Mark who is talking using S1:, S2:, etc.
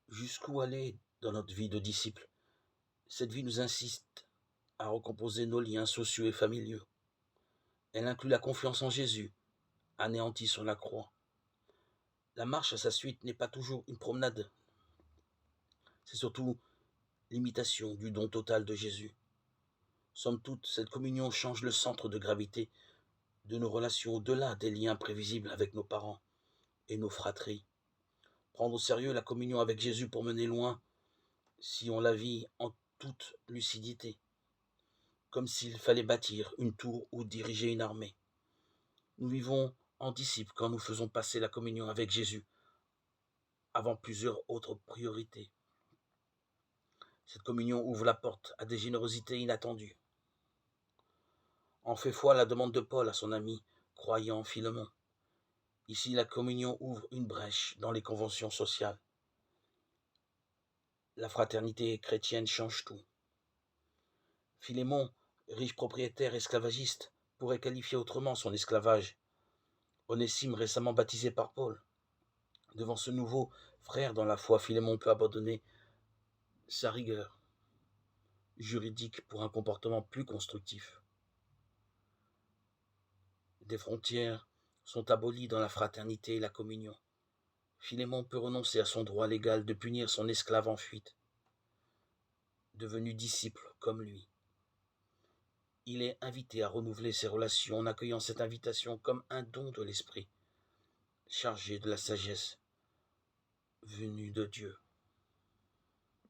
S1: Jusqu'où aller dans notre vie de disciple? Cette vie nous insiste à recomposer nos liens sociaux et familiaux. Elle inclut la confiance en Jésus, anéanti sur la croix. La marche à sa suite n'est pas toujours une promenade, c'est surtout l'imitation du don total de Jésus. Somme toute, cette communion change le centre de gravité de nos relations au-delà des liens prévisibles avec nos parents et nos fratries. Prendre au sérieux la communion avec Jésus pour mener loin, si on la vit en toute lucidité, comme s'il fallait bâtir une tour ou diriger une armée. Nous vivons en disciples quand nous faisons passer la communion avec Jésus avant plusieurs autres priorités. Cette communion ouvre la porte à des générosités inattendues. En fait foi la demande de Paul à son ami croyant Philémon. Ici, la communion ouvre une brèche dans les conventions sociales. La fraternité chrétienne change tout. Philémon, riche propriétaire esclavagiste, pourrait qualifier autrement son esclavage. Onésime, récemment baptisé par Paul. Devant ce nouveau frère dans la foi, Philémon peut abandonner sa rigueur juridique pour un comportement plus constructif. Des frontières sont abolies dans la fraternité et la communion. Philémon peut renoncer à son droit légal de punir son esclave en fuite, devenu disciple comme lui. Il est invité à renouveler ses relations en accueillant cette invitation comme un don de l'esprit, chargé de la sagesse venue de Dieu.